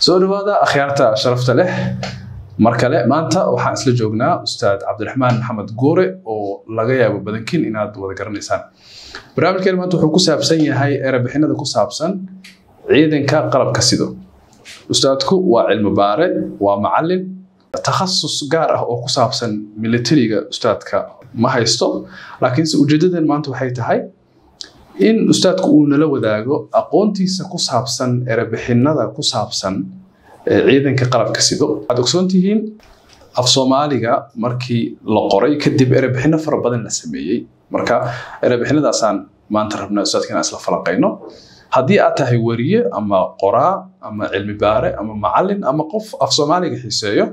soo dhawaada akhyaarta sharafta leh markale maanta waxaan isla joognaa ustaad Cabdiraxmaan Maxamed Goore oo laga yaabo badankiin inaad wada garanaysaan barnaamijkan maanta wuxuu ku saabsan yahay erebixinada ku saabsan ciidanka qalabka sido ustaadku waa cilmi baare waa macallin takhasus gaar ah oo ku saabsan militariga ustaadka ma haysto laakiin ujeedadan maanta waxay tahay in ustaadku uu nala wadaago aqoontiisa ku saabsan erebixinada ku saabsan ciidanka qalabka sido aad ogsoontihiin af Soomaaliga markii la qoray kadib erebixino fara badan la sameeyay marka erebixinadaasaan maanta rabnaa ustaadkana isla falaqayno haddii aad tahay wariye ama qoraa ama cilmi baare ama macallin ama qof af Soomaaliga xiiseeyo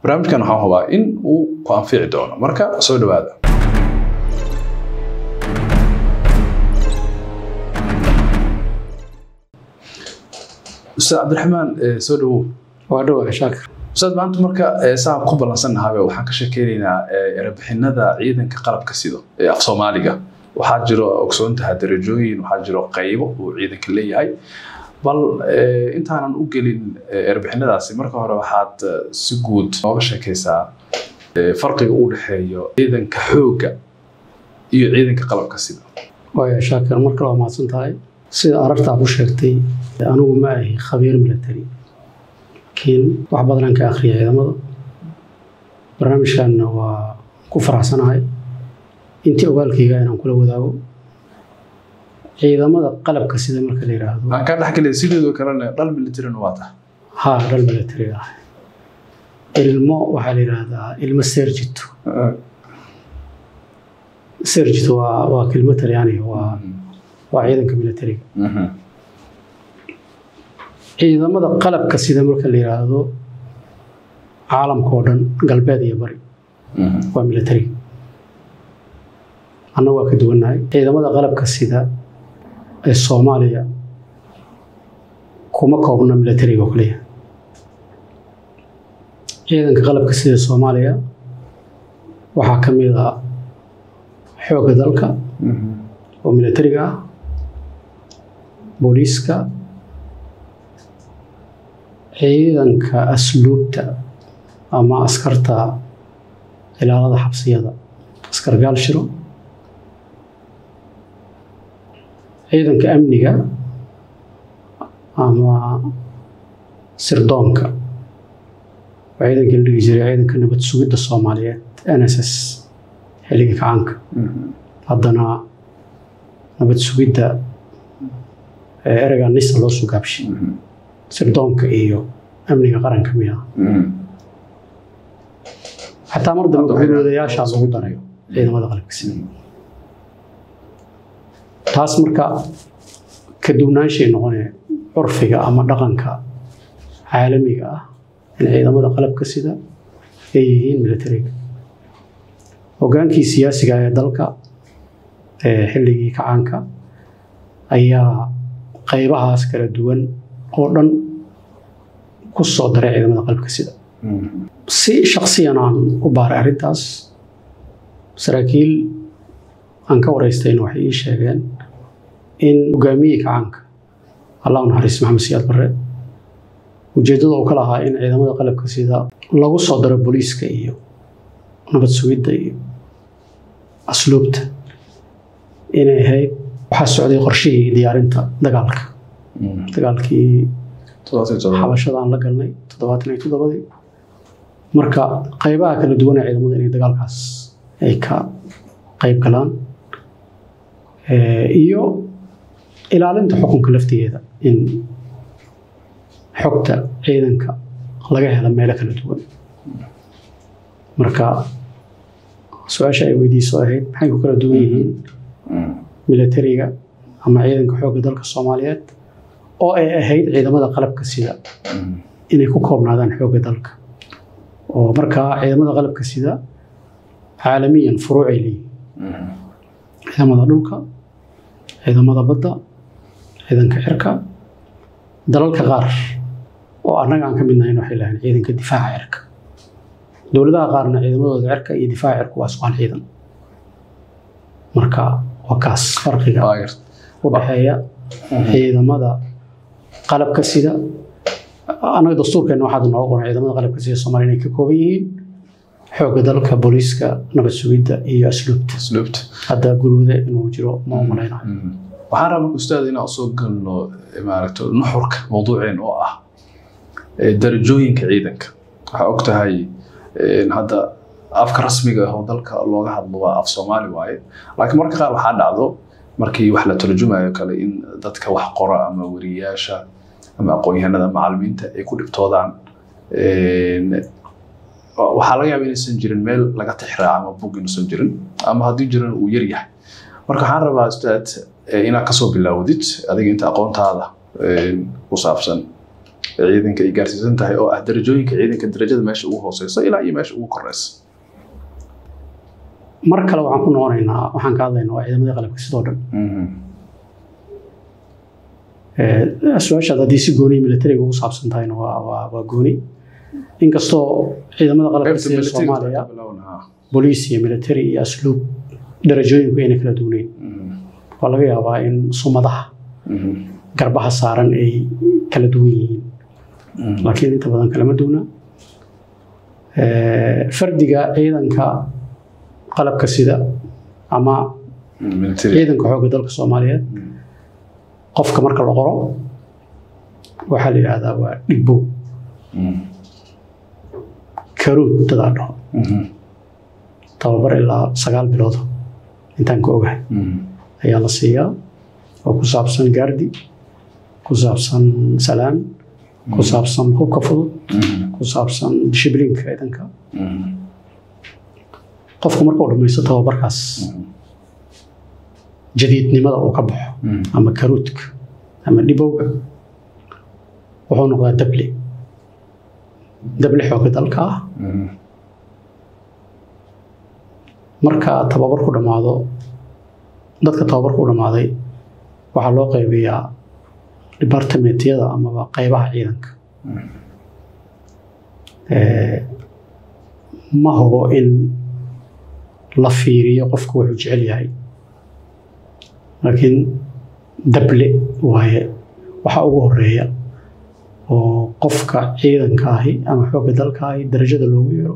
barnaamijkan waxaan hubaa in uu ku anfici doono marka soo dhawaada أستاذ عبد الرحمن سودو وادو شاكر أستاذ maanta marka saan ku balansanahay waxaan ka sheekeynaa erebixinada ciidanka qalabka sido ee af Soomaaliga waxa jiro ogsoontahay darajooyin waxa jiro qaybo oo ciidanka leeyahay bal intaanan u gelin erebixinadaasi marka hore waxaad si guud nooga sheekaysaa farqiga u dhaxeeyo ciidanka xooga iyo ciidanka qalabka sido waa shaakir marka la maasan tahay sida aragta aad u sheegtay anigu ma ahi khabiir military laakiin wax badan ka akhriyo ciidamada barnaamijkan waa ku faraxsanahay intii ogaalkayga inaan kula wadaago ciidamada qalabka sida marka la yiraahdo aan ka dhaxgalay sidoo kale dal military waata dal military ilmo waxa la yiraahdaa ilmo serjito serjito waa kelmad Talyaani waa ciidanka military ciidamada qalabka sida marka la yiraahdo caalamka oo dhan galbeed iyo bari waa military annagu waa ka duwanahay ciidamada qalabka sida ee Soomaaliya kuma koobna military oo kaliya ciidanka qalabka sida Soomaaliya waxa kamid ah xoogga dalka oo military ah booliska ciidanka asluubta ama askarta ilaalada xabsiyada askar gaal shiro ciidanka amniga ama sirdoonka ciidanka la dhigi jiray ciidanka nabad sugidda Soomaaliyeed NSS xilliga kacaanka haddana nabad sugidda erayga nisa loo soo gaabshay sirdoonka iyo amniga qaranka miya xataa mar dambe gudoodayaasha lagu darayo ciidamada qalabka sida taas marka ka duwanaanshay noqonaya curfiga ama dhaqanka caalamiga ah in ciidamada qalabka sida ay yihiin militariga hogaankii siyaasiga ee dalka xilligii kacaanka ayaa qaybahaas kala duwan oo dhan ku soo daray ciidamada qalabka sida si shakhsiyan aan u baaray arrintaas saraakiil aan ka wareystayna waxay ii sheegeen in hogaamiyey kacaanka Allah naxariis Maxamed Siyaad Barre ujeedada uu ka lahaa in ciidamada qalabka sida lagu soo daro booliiska iyo nabad sugidda iyo asluubta inay ahayd waxa socday qorshihii diyaarinta dagaalkii xabashadaan la galnay 77 marka qaybaha kala duwan ee ciidamada inay dagaalkaas ay ka qayb galaan iyo ilaalinta xukunka laftigeeda in xogta ciidanka laga helo meelo kala duwan marka su'aasha ay weydiiso ahayd maxay ku kala duwan yihiin militariga ama ciidanka xoogga dalka Soomaaliyeed oo ay ahayd ciidamada qalabka sida inay ku koobnaadaan xoogga dalka oo marka ciidamada qalabka sida caalamiyan furuucay leeyihiin ciidamada dhulka ciidamada badda ciidanka cirka dalalka qaar oo annaga aan ka mid nahay waxay leeyihiin ciidanka difaaca cirka dawladaha qaarna ciidamadooda cirka iyo difaaca cirka waa isku hal ciidan marka waa kaas farqiga u dhaxeeya ciidamada qalabka sida anaga dastuurkeena waxaad noo qoran ciidamada qalabka sida Soomaaliya inay ka kooban yihiin xoogga dalka booliiska nabad sugidda iyo asluubta hadda guruude inuu jiro ma umaleynaayo waxaan rabaa ustaad inaan soo galno maaragtay nuxurka mawduuceen oo ah darajooyinka ciidanka waxa og tahay hadda afka rasmiga ah oo dalka looga hadlo waa af Soomaali waaye laakiin marka qaar waxaa dhacdo markii wax la tarjumayo kale in dadka wax qora ama wariyaasha ama aqoonyahanada macallimiinta ay ku dhibtoodaan waxaa laga yaabaa inaysan jirin meel laga tixraaco ama bug inuusan jirin ama haddii jiran uu yar yahay marka waxaan rabaa ustaad inaad kasoo bilaawdid adiga inta aqoontaada ku saabsan ciidanka ay gaarsiisan tahay oo ah darajooyinka ciidanka darajada meesha ugu hooseysa ilaa iyo meesha ugu koreysa mar kale waxaan ku noqonaynaa waxaan ka hadlaynaa waa ciidamada qalabka sidoo dhan su'aashaad haddii si gooni militariga ugu saabsan tahayna waa gooni inkastoo ciidamada qalabka sida Soomaaliya booliis iyo military iyo asluub darajooyinku ayna kala duwanayn waa laga yaabaa in sumadaha garbaha saaran ay kala duwan yihiin laakiin inta badan kalama duwana fardiga ciidanka qalabka sida ama ciidanka xoogga dalka Soomaaliyeed qofka marka la qoro waxaa la yiraahdaa waa dhibbo karuud dadadho tababar ilaa 9 bilood intaan ka ogahay ayaa la siiyaa oo ku saabsan gaardi ku saabsan salaan ku saabsan hubka fudud ku saabsan dishibliinka ciidanka qofku markuu dhamaysto tababarkaas jadiidnimada uu ka baxo ama karuudka ama dhibowga wuxuu noqdaa dable xoogga dalka ah marka tababarku dhamaado dadka tababarku dhamaaday waxaa loo qaybiyaa departmentyada ama qaybaha ciidanka ma hubo in la fiiriyo qofku wuxuu jecel yahay laakiin dable waaye waxa ugu horeeya oo qofka ciidanka ahi ama xoogga dalka ahi darajada loogu yeero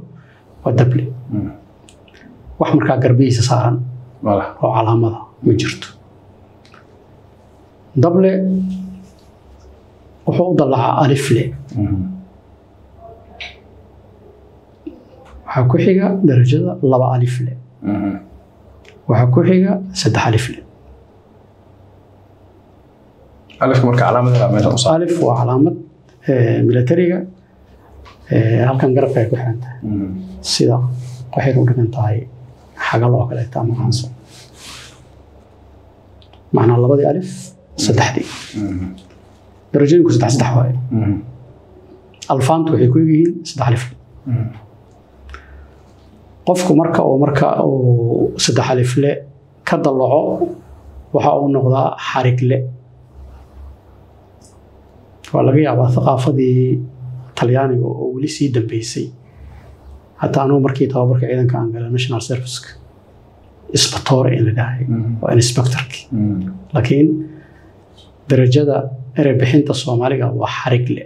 waa dable wax markaa garbihiisa saaran oo calaamada ma jirto dable wuxuu u dallacaa alifle waxaa ku xiga darajada 2 alifle waxaa ku xiga 3 alifle alifka marka calaamada meesha u alif waa calaamad militariga halkan garabka ay ku xiran tahay sida waxay u dhigan tahay xagal oo kale ama qanso macnaa 2 alif 3 darajooyinku 3 waaye alfaantu waxay ku yihiin 3 alif qofku marka uu 3 alifle ka dalaco waxa uu noqdaa xarigle waa laga yaabaa thaqaafadii talyaaniga oo weli sii dambeysay hatta anuu markii tababarka ciidanka aan galay national service isbatoore in la dhahay waa inspectorki laakiin darajada erebixinta Soomaaliga waa xarigle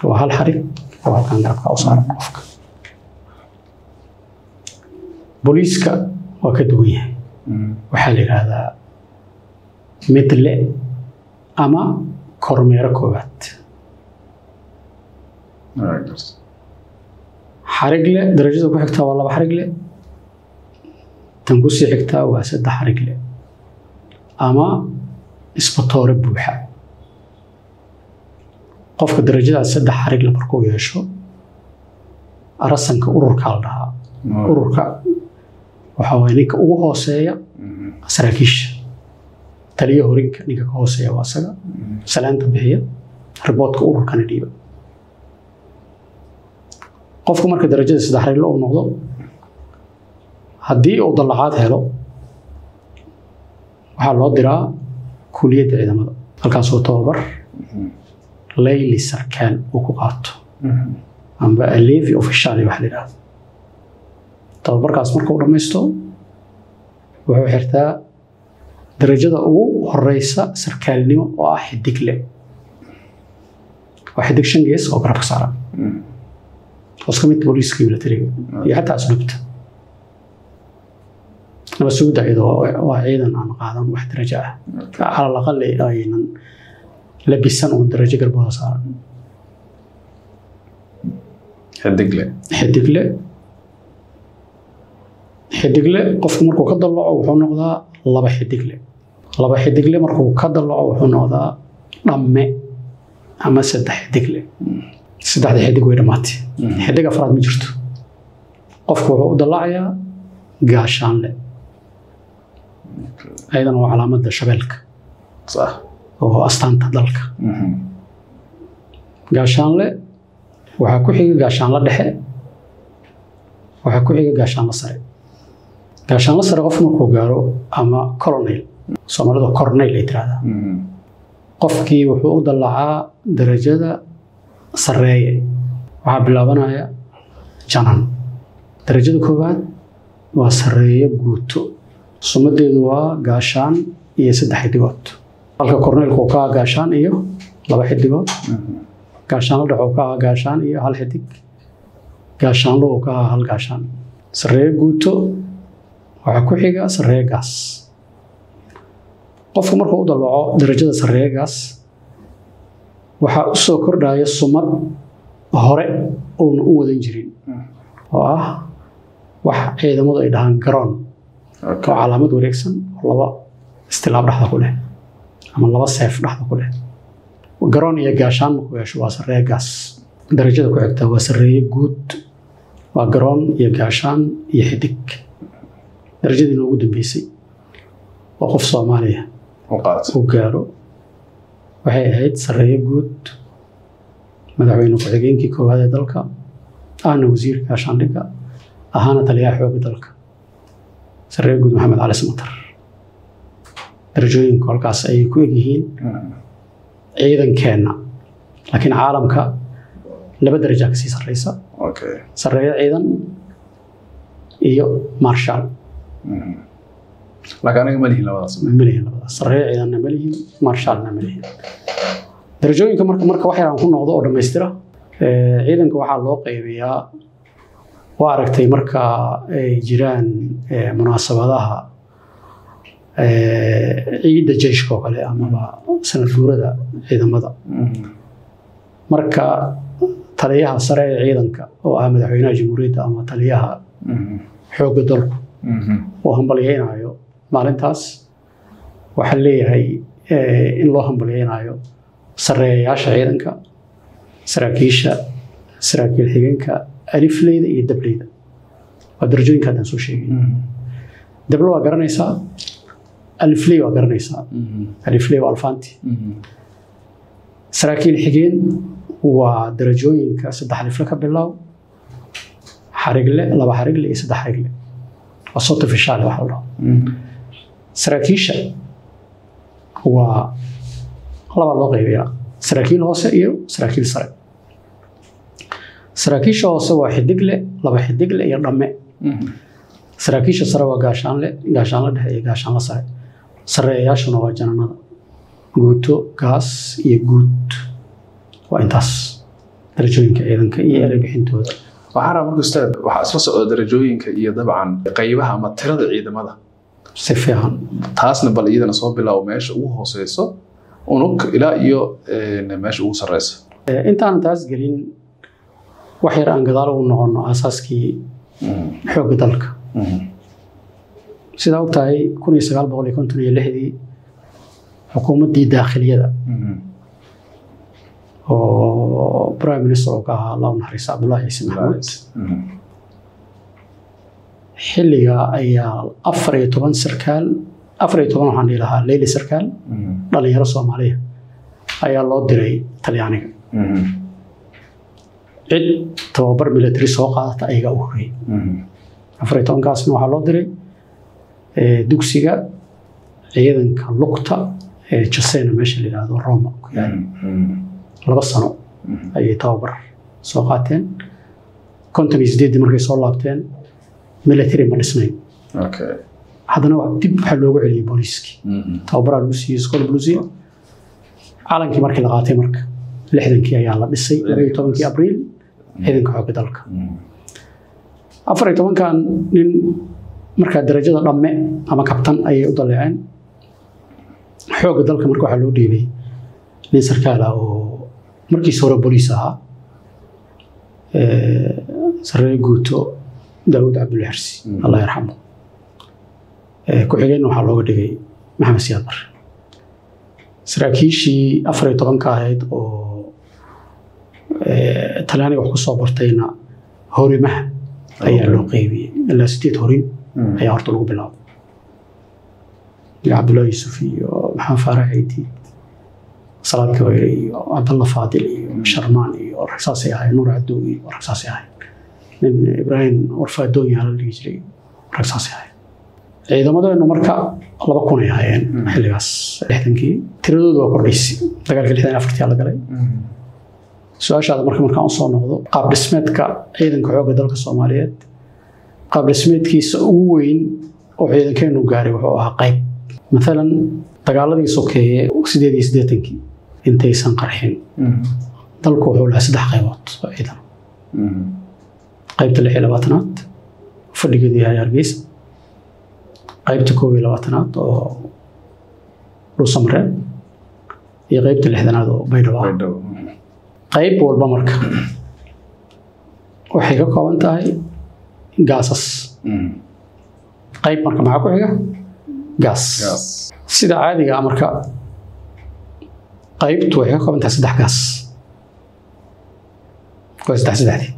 waa hal xarig oo halkan garabka u saaran qofka booliiska waa ka duwan yahay waxaa la yiraahdaa midle ama kormeero koowaad xarigle darajada ku xigtaa waa 2 xarigle tan ku sii xigtaa waa 3 xarigle ama isbatoore buuxa qofka darajada 3 xarigle markuu yeesho arasanka ururka la dhahaa ururka waxa weeye ninka ugu hooseeya saraakiisha taliye horinka ninka ka hooseeya waa asaga salaanta bixiya riboodka ururkana dhiiba qofku marka darajada 3 xarigle uu noqdo haddii uu dalacaad helo waxaa loo diraa kuliyadda ciidamada halkaasoo tababar layli sarkaal uu ku qaato amba levi official wax la yiraahdo tababarkaas markuu dhamaysto wuxuu xirtaa darajada ugu horeysa sarkaalnimo oo ah xidigle واحد دكشن جيس أو قرب سعر وسكمت بوليس كي ملتري حتى أسلوبته أنا سود أيضا وأيضا عن قاعدة واحد رجع على الأقل أيضا لبسان ودرجة قربها صار حدقله قف مركو كدلعه وحو نقدا لبا حدقله مركو كدلعه وحو نقدا دمه اما سدح حدقله سدح حدق وي دماتي حدق افراد ما جرتو قف وحو دلعيا غاشان له ايضا هو علامه شبلك صح oo astaanta dalka gaashaanle waxa ku xiga gaashaanle dhexe waxa ku xiga gaashaanle sare qof markuu gaaro ama colonel Soomaalidu cornel ay tiraahdaa qofkii wuxuu u dalacaa darajada sareeye waxa bilaabanaya janan darajada koowaad waa sareeye guuto sumadeedu waa gaashaan iyo 3 xidigood halka korneelku ka gaashaan iyo 2 xidigood gaashaan dhaxo ka gaashaan iyo 1 xidig gaashaan loo ka hal gaashaan sareeye guuto waxa ku xiga sareeye gaas qofku markuu u dalaco darajada sareeye gaas waxa u soo kordhaya sumad hore oo u wadan jirin oo ah wax ciidamadu ay dhahan garoon oo calaamad wareegsan laba istilaab dhaxda ku leh ama laba seef dhaxda ku leh garoon iyo gaashaan markuu yeesho waa sareeye gaas darajada ku xigta waa sareeye guud waa garoon iyo gaashaan iyo xidig darajadii ugu dambeysay oo qof Soomaaliya oo gaaro waxay ahayd sareeye guud madaxweyne ku-xigeenkii koowaad ee dalka ahna wasiirka gaashaandhigga ahaana taliyaha xoogga dalka sareeye guud Maxamed Cali Samatar darajooyinku halkaas ay ku egyihiin ciidankeena laakiin caalamka 2 darajo ka sii sareysa sareeye ciidan iyo marshal laakiin aniga ma lihin labadaas sareeye ciidanna ma lihin marshalna ma lihin darajooyinka marka wax yar aan ku noqdo oo dhameystira ciidanka waxaa loo qaybiyaa waa aragtay marka ay jiraan munaasabadaha ciidda jeeshka oo kale ama sanad guurada ciidamada marka taliyaha sare ee ciidanka oo ah madaxweynaha jamhuuriyadda ama taliyaha xoogga dalku oo hambalyeeynaayo maalintaas waxa leeyahay in loo hambalyeeynaayo sareeyaasha ciidanka saraakiisha saraakiil xigeenka alifleyda iyo dableyda waa darajooyinka aan soo sheegay dablo waa garanaysaa alifley waa garanaysaa alifley waa alfanti saraakiil xigeen waa darajooyinka 3 alifle ka bilow xarigle 2 xarigle iyo 3 xarigle waa soo tafishaal waxa la saraakiisha waa laba loo qaybiyaa saraakiil hoose iyo saraakiil sare saraakiisha hoose waa xidigle 2 xidigle iyo dhamme saraakiisha sare waa gaashaanle dhexe iyo gaashaanle sare sareeyaashuna waa jananada guuto gaas iyo guud waa intaas darajooyinka ciidanka iyo erebixintooda waxaan rabaa markuu ustaad waxa isla socda darajooyinka iyo dabcan qaybaha ama tirada ciidamada si fiican taasna bal iyadana soo bilow meesha ugu hooseyso unug ilaa iyo meesha ugu sareyso intaan taas gelin wax yar aan gadaal ugu noqono asaaskii xoogga dalka sida og tahay 1956 xukuumaddii daakhiliyada oo prime minister oo ka ahaa Allah naxariista Abdullaahi Ciise Maxamuud xilliga ayaa 14 sarkaal 14 waxaan dhihi lahaa leyli sarkaal dhalinyaro Soomaaliya ayaa loo diray Talyaaniga cid tababar military soo qaadata ayaga u horreeyay 14 kaasna waxaa loo diray dugsiga ciidanka lugta ee Jasena meesha la yiraahdo Roma ku yaal 2 sano ayay tababar soo qaateen kontinisdeedii markay soo laabteen military ma dhisnayn haddana dib waxa loogu celiyay booliiskii tababar lagu siiyay iskool buluusiya calankii markii la qaatay marka lixdankii ayaa la dhisay 12 abriil ciidanka xoogga dalka 14 nin marka darajada dhamme ama kabtan ayay u daleeceen xoogga dalka marka waxa loo dhiibay nin sarkaal ah oo markiis hore booliis ahaa sarreey guuto daawud cabdulle xirsi allah yarxamo ku xigeen waxaa looga dhigay maxamed siyaad bar saraakiishii 14 ka ahayd oo talyaaniga wax ku soo bartayna horimaha ayaa loo qaybiyey ilaa 8 horin ayaa horta lagu bilaabay cabdullahi yuusuf iyo maxamed faarax ciidi salaad kabayre iyo cabdalla faadil iyo sharmaan iyo ragsaasay ahayd nuur cadow iyo ragsaasay ahayd nin ibraahim warfaadoon yaa la dhihi jiray ragsaasay ahayd ciidamadeenu marka 2,000 ay ahaayeen xilligaas 60kii tiradoodu waa kordhaysay dagaalka 64 la galay su'aashaada markaan u soo noqdo qaab dhismeedka ciidanka xoogga dalka Soomaaliyeed qaab dhismeedkiisa ugu weyn oo ciidankeenu gaaray wuxuu ahaa qayb مثلا dagaaladii sokeeye 88kii intaysan qarxin dalku wuxuu lahaa 3 qaybood oo ciidan qaybta 26aad fadhigeedii yahay Hargeysa qaybta 21aad oo Dhuusamre iyo qaybta 6aad oo Baydhabo qayb walba marka waxay ka kooban tahay gaasas qayb marka maxaa ku xiga gaas sida caadiga ah marka qaybtu waxay ka kooban tahay 3 gaas waa 3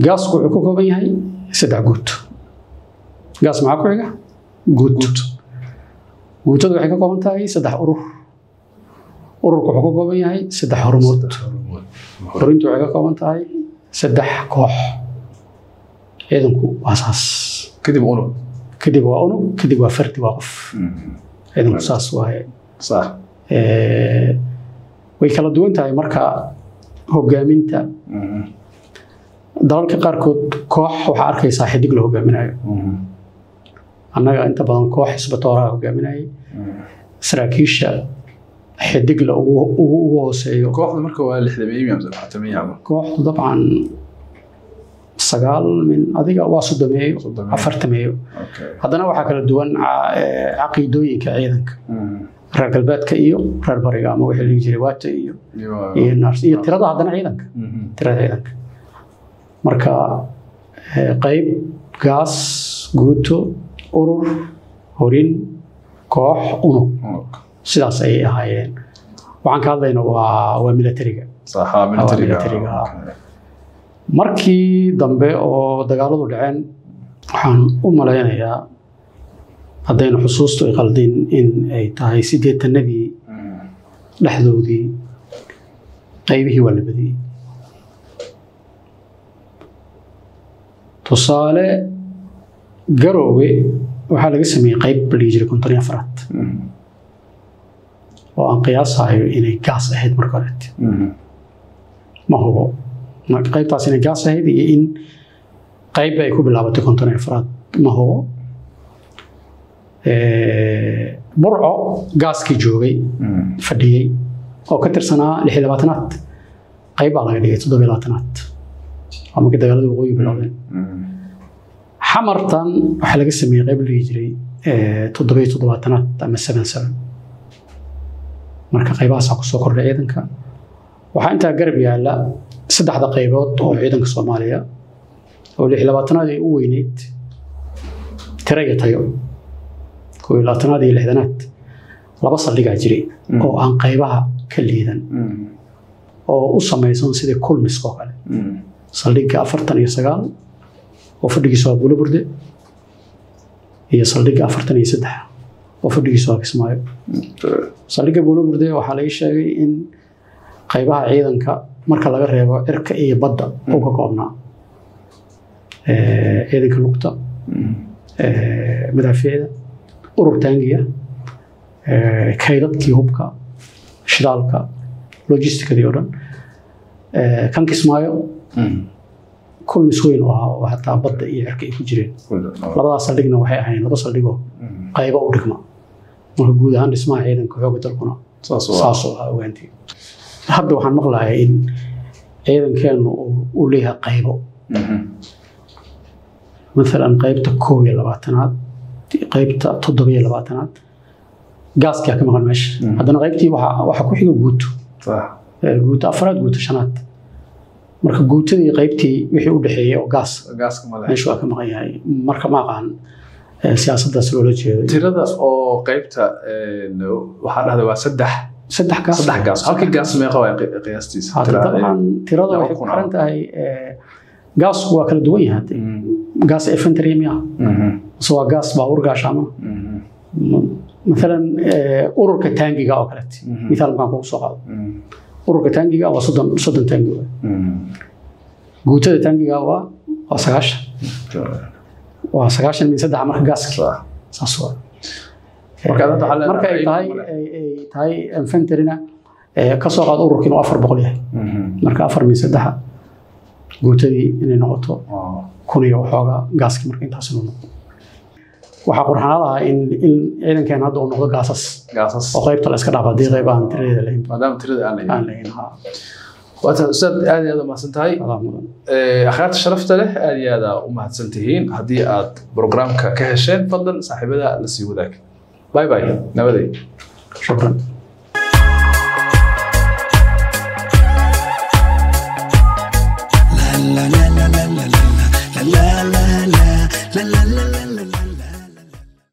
gaasku wuxuu ka kooban yahay 3 guut gaas maxaa ku xiga guut guutadu waxay ka kooban tahay 3 urur ururku wuxuu ka kooban yahay 3 hormood horintu waxay ka kooban tahay 3 koox ciidanku waa saas kadib waa unug kadib waa fardi waa qof ciidanku saas waaye صح way kala duwan tahay marka hogaaminta dalalka qaarkood koox waxa arkaysaa xidig la hogaaminayo annaga inta badan koox isbatoora hogaaminayay saraakiisha xidig la ugu hooseeyo kooxda marka waa 60 amsa 40 kooxdu dabcan 9 min adiga waa 40 haddana waxaa kala duwan caqiidooyinka ciidanka reer galbeedka iyo reer bariga ama wixii la jiray waata iyo nars iyo tirada haddana ciidanka tirada ciidanka marka qayb gaas guuto urur horin koox unug sidaas ay ahaayeen waxaan ka hadlaynaa waa militariga صح militariga markii dambe oo dagaaladu dhaceen waxaan u maleynayaa haddayna xusuustu ay qaldin in ay tahay 80nadii dhexdoodii qaybihii waa la badiyey tusaale garoowe waxaa laga sameeyey qayb la jiray 54 oo aan qiyaasayo inay gaas ahayd marka hore ma hubo qaybtaas inay gaas ahayd iyo in qayb ay ku bilaabatay 54 ma hubo burco gaaskii joogay fadhiyey oo ka tirsanaa 26aad qayb baa laga dhigay 27aad ama ka dagaalada waqooyi bilowdeen xamartan waxaa laga sameeyey qayb la jiray 77aad ama 77 marka qaybahaas ku soo kordhay ciidanka waxaa intaa garab yaala 3 qaybood oo ciidanka Soomaaliya oo 26aad ay u weyneyd tirada tayo 22aad iyo 6aad laba saldhiga jiray oo aan qaybaha ka liidan oo u samaysan sida kulmiska oo kale saldhiga 49 oo fadhigiisu waa Buulaburde iyo saldhiga 43 oo fadhigiisu waa Kismaayo saldhiga Buulaburde waxaa la sheegay in qaybaha ciidanka marka laga reebo cirka iyo badda oo ka koobnaa ciidanka lugta madaafiicda urur taangiya kaydadkii hubka shidaalka logistikadii oo dhan kan Kismaayo kulmis weyn oo hataa badda iyo cirka ay ku jireen labadaas saldhigna waxay ahaayeen laba saldhigo qaybo u dhigma marka guud ahaan dhismaha ciidanka xoogga dalkuna saas oo ogaantii hadda waxaan maqlayaa in ciidankeenu uu leeyahay qaybo مثلا qaybta 22aad qaybta 27aad gaaska ka maqan meesha haddana qaybtii waxa ku xiga guuto guuto afraad guuto shanaad marka guutadii qaybtii wixii u dhaxeeyay oo gaaska meesha ka maqan yahay marka ma aqaan siyaasaddaas loola jeedo tirada oo qaybta waxa dhahday waa saddex gaas halkii gaas meeqa waa qiyaastiisa tirada waxay ku xiran tahay gaasku waa kala duwan yahay gaas infantry miya soo gaas baawur gaashama مثلا ururka taangiga oo kale midaal ma ku soo qaado ururka taangiga waa 30 taangi guutada taangiga waa 9 waa 9 min 3 marka gaaska saasoo marka ay tahay infantryna ka soo qaado ururkiina 400 yahay marka 4 min 3 guutadii inay noqoto kuniyo waxooga gaaski marka intaas inuu noqdo waxa qurxanaadaha in ciidankan hadda uu noqdo gaasas oo qaybta la iska dhaafay qaybaan tirada leeyahay maadaama tirada aan leeyahay waata ustaad aad iyo aad ma santahay akhyaarta sharafta leh aad iyo aad u mahadsantihiin hadii aad programka ka hesheen fadlan saaxiibada la sii wadaag bye bye nabaday shukran